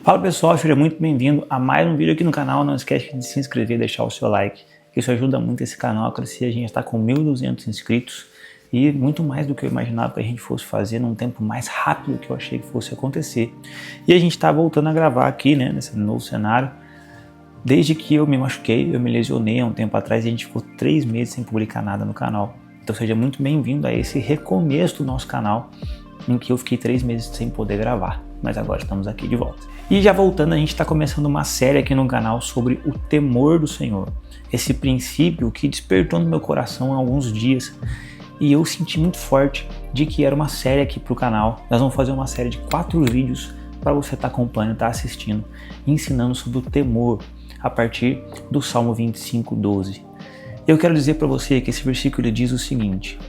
Fala pessoal, seja muito bem-vindo a mais um vídeo aqui no canal. Não esquece de se inscrever e deixar o seu like, isso ajuda muito esse canal a crescer. A gente está com 1.200 inscritos e muito mais do que eu imaginava que a gente fosse fazer num tempo mais rápido do que eu achei que fosse acontecer. E a gente está voltando a gravar aqui, né, nesse novo cenário. Desde que eu me machuquei, eu me lesionei há um tempo atrás e a gente ficou 3 meses sem publicar nada no canal. Então seja muito bem-vindo a esse recomeço do nosso canal, em que eu fiquei 3 meses sem poder gravar, mas agora estamos aqui de volta. E já voltando, a gente está começando uma série aqui no canal sobre o temor do Senhor. Esse princípio que despertou no meu coração há alguns dias e eu senti muito forte de que era uma série aqui para o canal. Nós vamos fazer uma série de 4 vídeos para você estar acompanhando, estar assistindo, ensinando sobre o temor a partir do Salmo 25:12. Eu quero dizer para você que esse versículo diz o seguinte,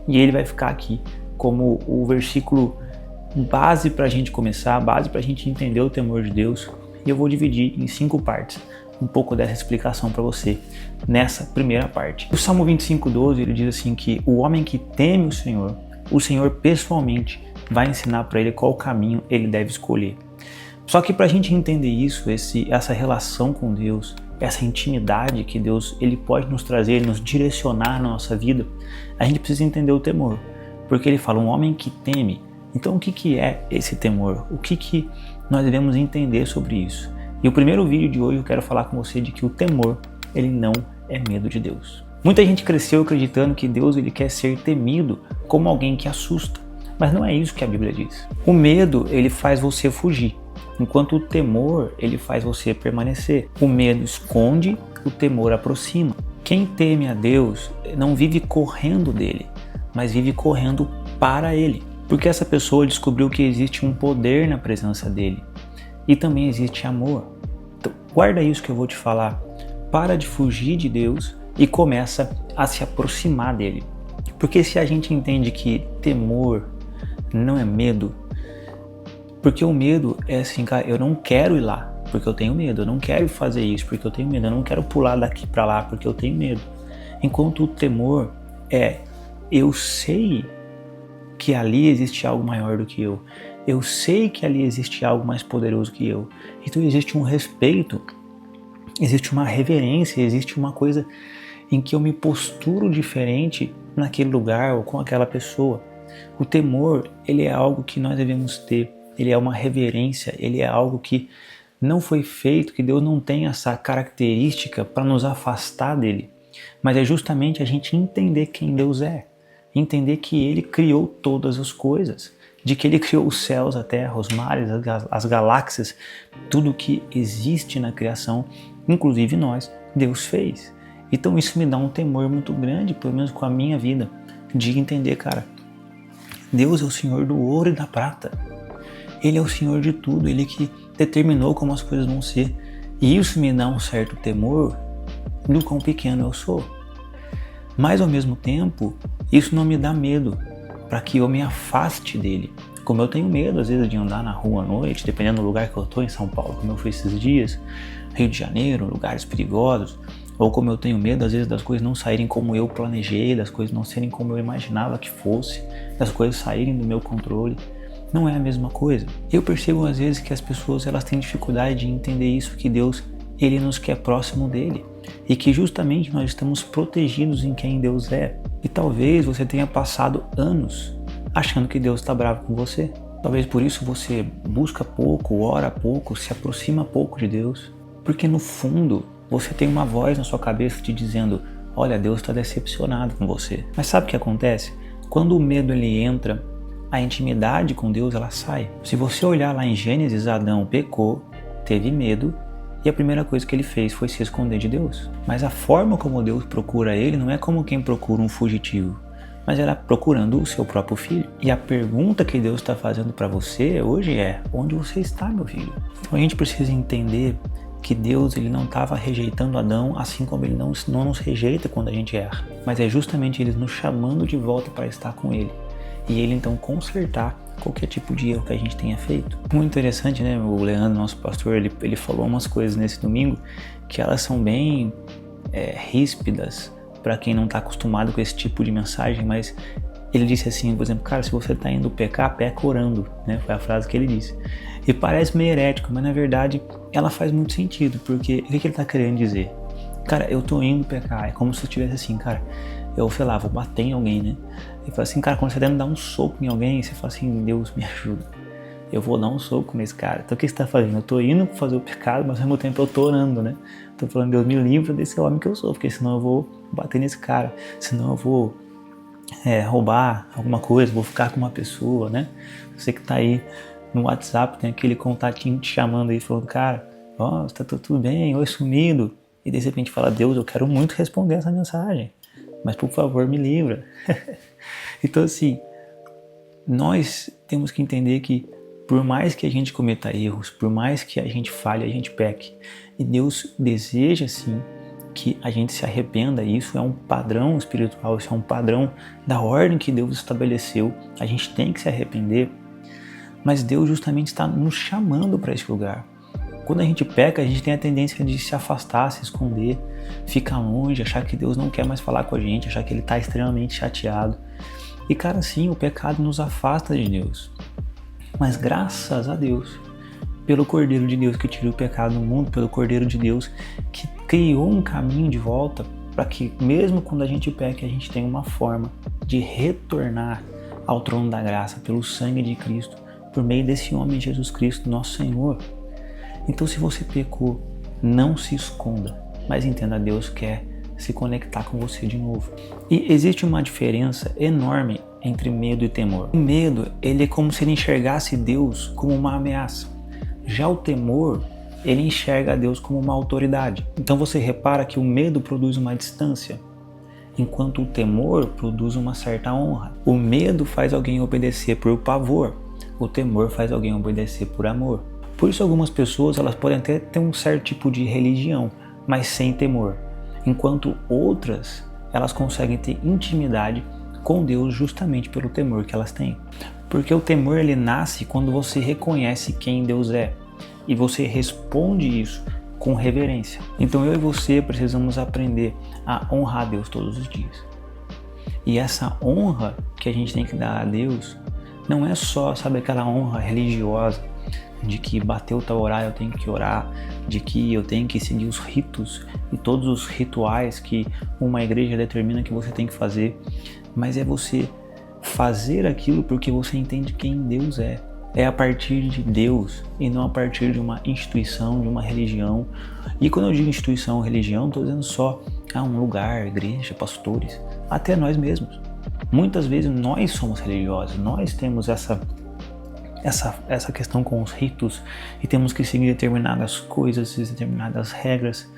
e ele vai ficar aqui como o versículo base para a gente começar, base para a gente entender o temor de Deus, e eu vou dividir em 5 partes um pouco dessa explicação para você nessa primeira parte. O Salmo 25:12 ele diz assim que o homem que teme o Senhor pessoalmente vai ensinar para ele qual caminho ele deve escolher. Só que para a gente entender isso, essa relação com Deus, essa intimidade que Deus ele pode nos trazer, nos direcionar na nossa vida, a gente precisa entender o temor. Porque ele fala, um homem que teme. Então o que é esse temor? O que nós devemos entender sobre isso? E o primeiro vídeo de hoje eu quero falar com você de que o temor, ele não é medo de Deus. Muita gente cresceu acreditando que Deus ele quer ser temido como alguém que assusta. Mas não é isso que a Bíblia diz. O medo, ele faz você fugir, enquanto o temor, ele faz você permanecer. O medo esconde, o temor aproxima. Quem teme a Deus não vive correndo dele, mas vive correndo para ele. Porque essa pessoa descobriu que existe um poder na presença dele. E também existe amor. Então, guarda isso que eu vou te falar. Para de fugir de Deus e começa a se aproximar dele. Porque se a gente entende que temor não é medo, porque o medo é assim, cara, eu não quero ir lá porque eu tenho medo, eu não quero fazer isso porque eu tenho medo, eu não quero pular daqui para lá porque eu tenho medo. Enquanto o temor é, eu sei que ali existe algo maior do que eu sei que ali existe algo mais poderoso que eu. Então existe um respeito, existe uma reverência, existe uma coisa em que eu me posturo diferente naquele lugar ou com aquela pessoa. O temor, ele é algo que nós devemos ter, ele é uma reverência, ele é algo que não foi feito, que Deus não tem essa característica para nos afastar dele, mas é justamente a gente entender quem Deus é. Entender que ele criou todas as coisas, de que ele criou os céus, a terra, os mares, as galáxias, tudo que existe na criação, inclusive nós, Deus fez. Então isso me dá um temor muito grande, pelo menos com a minha vida, de entender, cara, Deus é o Senhor do ouro e da prata. Ele é o Senhor de tudo, ele que determinou como as coisas vão ser. E isso me dá um certo temor do quão pequeno eu sou. Mas ao mesmo tempo, isso não me dá medo para que eu me afaste dele. Como eu tenho medo às vezes de andar na rua à noite, dependendo do lugar que eu estou, em São Paulo, como eu fui esses dias, Rio de Janeiro, lugares perigosos, ou como eu tenho medo às vezes das coisas não saírem como eu planejei, das coisas não serem como eu imaginava que fosse, das coisas saírem do meu controle. Não é a mesma coisa. Eu percebo às vezes que as pessoas elas têm dificuldade de entender isso, que Deus ele nos quer próximo dele e que justamente nós estamos protegidos em quem Deus é. E talvez você tenha passado anos achando que Deus está bravo com você. Talvez por isso você busca pouco, ora pouco, se aproxima pouco de Deus. Porque no fundo você tem uma voz na sua cabeça te dizendo, olha, Deus está decepcionado com você. Mas sabe o que acontece? Quando o medo ele entra, a intimidade com Deus ela sai. Se você olhar lá em Gênesis, Adão pecou, teve medo, e a primeira coisa que ele fez foi se esconder de Deus. Mas a forma como Deus procura ele não é como quem procura um fugitivo, mas era procurando o seu próprio filho. E a pergunta que Deus está fazendo para você hoje é, onde você está, meu filho? Então a gente precisa entender que Deus ele não estava rejeitando Adão, assim como ele não nos rejeita quando a gente erra. Mas é justamente ele nos chamando de volta para estar com ele. E ele então consertar qualquer tipo de erro que a gente tenha feito. Muito interessante, né? O Leandro, nosso pastor, ele falou umas coisas nesse domingo que elas são bem ríspidas para quem não está acostumado com esse tipo de mensagem, mas Ele disse assim, por exemplo, cara, se você está indo pecar, peca orando, né? Foi a frase que ele disse. E parece meio herético, mas na verdade ela faz muito sentido, porque o que ele está querendo dizer? Cara, eu tô indo pecar, é como se eu tivesse assim, cara, eu, sei lá, vou bater em alguém, né? Ele fala assim, cara, quando você tá indo dar um soco em alguém, você fala assim, Deus me ajuda, eu vou dar um soco nesse cara. Então o que você tá fazendo? Eu tô indo fazer o pecado, mas ao mesmo tempo eu tô orando, né? Tô falando, Deus me livra desse homem que eu sou, porque senão eu vou bater nesse cara, senão eu vou roubar alguma coisa, vou ficar com uma pessoa, né? Você que tá aí no WhatsApp, tem aquele contatinho te chamando aí, falando, cara, ó, tá tudo bem, oi, sumido. E de repente fala, Deus, eu quero muito responder essa mensagem, mas por favor me livra. Então assim, nós temos que entender que por mais que a gente cometa erros, por mais que a gente falhe, a gente peque, e Deus deseja sim que a gente se arrependa. Isso é um padrão espiritual, isso é um padrão da ordem que Deus estabeleceu, a gente tem que se arrepender, mas Deus justamente está nos chamando para esse lugar. Quando a gente peca, a gente tem a tendência de se afastar, se esconder, ficar longe, achar que Deus não quer mais falar com a gente, achar que Ele está extremamente chateado. E cara, sim, o pecado nos afasta de Deus. Mas graças a Deus, pelo Cordeiro de Deus que tira o pecado do mundo, pelo Cordeiro de Deus que criou um caminho de volta para que mesmo quando a gente peca, a gente tenha uma forma de retornar ao trono da graça pelo sangue de Cristo, por meio desse homem Jesus Cristo, nosso Senhor. Então se você pecou, não se esconda, mas entenda, Deus quer se conectar com você de novo. E existe uma diferença enorme entre medo e temor. O medo, ele é como se ele enxergasse Deus como uma ameaça. Já o temor, ele enxerga Deus como uma autoridade. Então você repara que o medo produz uma distância, enquanto o temor produz uma certa honra. O medo faz alguém obedecer por pavor, o temor faz alguém obedecer por amor. Por isso algumas pessoas elas podem até ter um certo tipo de religião, mas sem temor, enquanto outras elas conseguem ter intimidade com Deus justamente pelo temor que elas têm. Porque o temor ele nasce quando você reconhece quem Deus é e você responde isso com reverência. Então eu e você precisamos aprender a honrar Deus todos os dias. E essa honra que a gente tem que dar a Deus não é só, sabe, aquela honra religiosa de que bateu tal horário eu tenho que orar, de que eu tenho que seguir os ritos e todos os rituais que uma igreja determina que você tem que fazer, mas é você fazer aquilo porque você entende quem Deus é. É a partir de Deus e não a partir de uma instituição, de uma religião. E quando eu digo instituição ou religião, não estou dizendo só um lugar, igreja, pastores, até nós mesmos. Muitas vezes nós somos religiosos, nós temos essa questão com os ritos e temos que seguir determinadas coisas, determinadas regras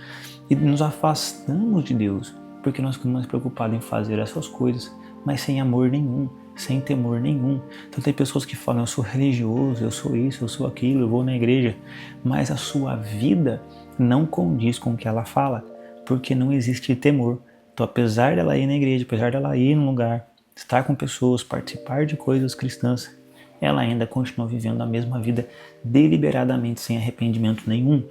e nos afastamos de Deus porque nós ficamos preocupados em fazer essas coisas, mas sem amor nenhum, sem temor nenhum. Então tem pessoas que falam, eu sou religioso, eu sou isso, eu sou aquilo, eu vou na igreja, mas a sua vida não condiz com o que ela fala, porque não existe temor. Então apesar dela ir na igreja, apesar dela ir num lugar, estar com pessoas, participar de coisas cristãs, ela ainda continua vivendo a mesma vida deliberadamente, sem arrependimento nenhum.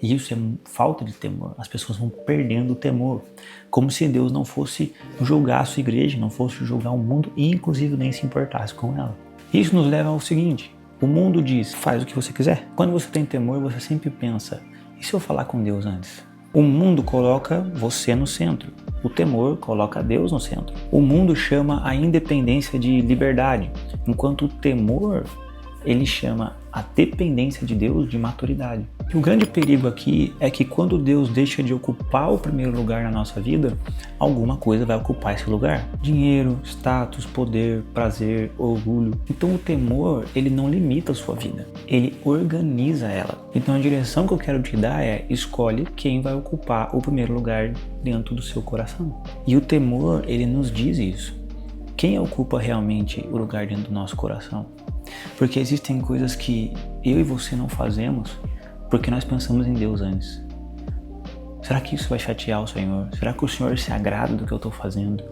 E isso é falta de temor. As pessoas vão perdendo o temor, como se Deus não fosse julgar a sua igreja, não fosse julgar o mundo e inclusive nem se importasse com ela. Isso nos leva ao seguinte, o mundo diz, faz o que você quiser. Quando você tem temor, você sempre pensa, e se eu falar com Deus antes? O mundo coloca você no centro. O temor coloca Deus no centro. O mundo chama a independência de liberdade, enquanto o temor, ele chama a dependência de Deus de maturidade. E o grande perigo aqui é que quando Deus deixa de ocupar o primeiro lugar na nossa vida, alguma coisa vai ocupar esse lugar. Dinheiro, status, poder, prazer, orgulho. Então o temor, ele não limita a sua vida, ele organiza ela. Então a direção que eu quero te dar é, escolhe quem vai ocupar o primeiro lugar dentro do seu coração. E o temor, ele nos diz isso. Quem ocupa realmente o lugar dentro do nosso coração? Porque existem coisas que eu e você não fazemos porque nós pensamos em Deus antes. Será que isso vai chatear o Senhor? Será que o Senhor se agrada do que eu estou fazendo?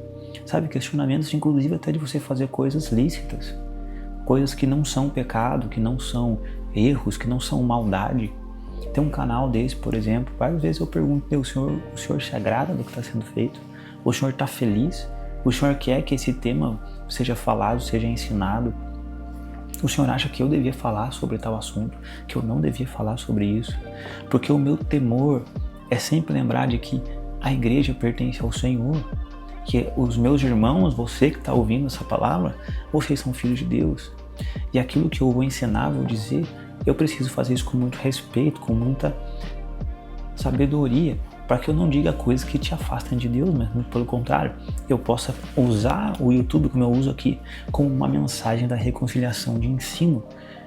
Sabe, questionamentos inclusive até de você fazer coisas lícitas, coisas que não são pecado, que não são erros, que não são maldade. Tem um canal desse, por exemplo, várias vezes eu pergunto, o Senhor se agrada do que está sendo feito? O Senhor está feliz? O Senhor quer que esse tema seja falado, seja ensinado. O Senhor acha que eu devia falar sobre tal assunto, que eu não devia falar sobre isso? Porque o meu temor é sempre lembrar de que a igreja pertence ao Senhor, que os meus irmãos, você que está ouvindo essa palavra, vocês são filhos de Deus. E aquilo que eu vou ensinar, vou dizer, eu preciso fazer isso com muito respeito, com muita sabedoria, para que eu não diga coisas que te afastem de Deus, mas muito pelo contrário, eu possa usar o YouTube, como eu uso aqui, como uma mensagem da reconciliação, de ensino,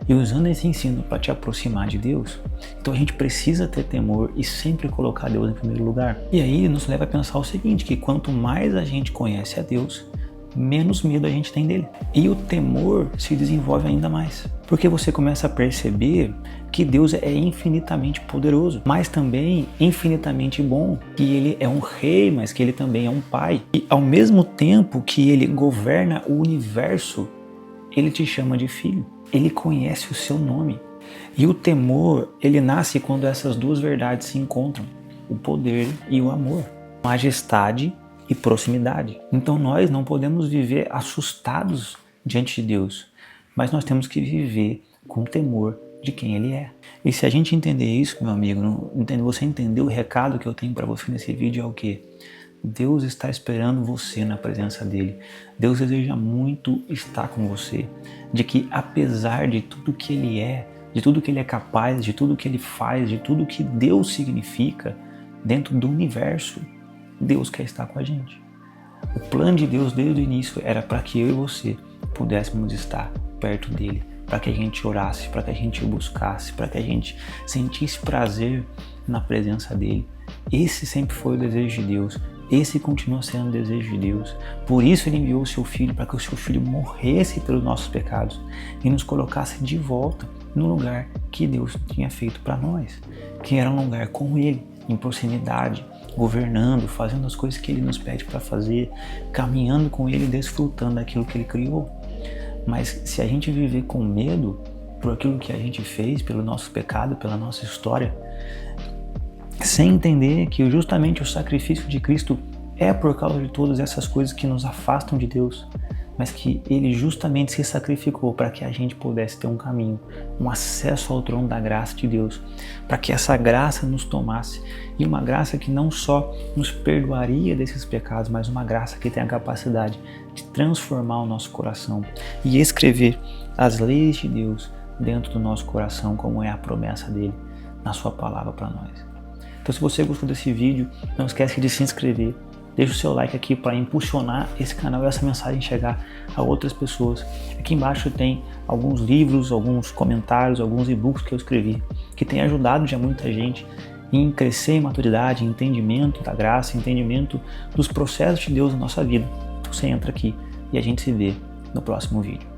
e usando esse ensino para te aproximar de Deus. Então a gente precisa ter temor e sempre colocar Deus em primeiro lugar. E aí nos leva a pensar o seguinte, que quanto mais a gente conhece a Deus, menos medo a gente tem dele. E o temor se desenvolve ainda mais, porque você começa a perceber que Deus é infinitamente poderoso, mas também infinitamente bom, que Ele é um rei, mas que Ele também é um pai. E ao mesmo tempo que Ele governa o universo, Ele te chama de filho. Ele conhece o seu nome. E o temor, ele nasce quando essas duas verdades se encontram, o poder e o amor, majestade e proximidade. Então nós não podemos viver assustados diante de Deus, mas nós temos que viver com temor de quem Ele é. E se a gente entender isso, meu amigo, você entender o recado que eu tenho para você nesse vídeo, é o quê? Deus está esperando você na presença dEle. Deus deseja muito estar com você, de que apesar de tudo que Ele é, de tudo que Ele é capaz, de tudo que Ele faz, de tudo que Deus significa dentro do universo, Deus quer estar com a gente. O plano de Deus desde o início era para que eu e você pudéssemos estar perto dele, para que a gente orasse, para que a gente o buscasse, para que a gente sentisse prazer na presença dele. Esse sempre foi o desejo de Deus, esse continua sendo o desejo de Deus. Por isso ele enviou o seu Filho, para que o seu Filho morresse pelos nossos pecados e nos colocasse de volta no lugar que Deus tinha feito para nós, que era um lugar com ele, em proximidade, governando, fazendo as coisas que Ele nos pede para fazer, caminhando com Ele, desfrutando daquilo que Ele criou. Mas se a gente viver com medo por aquilo que a gente fez, pelo nosso pecado, pela nossa história, sem entender que justamente o sacrifício de Cristo é por causa de todas essas coisas que nos afastam de Deus, mas que Ele justamente se sacrificou para que a gente pudesse ter um caminho, um acesso ao trono da graça de Deus, para que essa graça nos tomasse, e uma graça que não só nos perdoaria desses pecados, mas uma graça que tem a capacidade de transformar o nosso coração e escrever as leis de Deus dentro do nosso coração, como é a promessa dele na sua palavra para nós. Então, se você gostou desse vídeo, não esquece de se inscrever. Deixa o seu like aqui para impulsionar esse canal e essa mensagem chegar a outras pessoas. Aqui embaixo tem alguns livros, alguns comentários, alguns e-books que eu escrevi, que tem ajudado já muita gente em crescer em maturidade, em entendimento da graça, entendimento dos processos de Deus na nossa vida. Então você entra aqui e a gente se vê no próximo vídeo.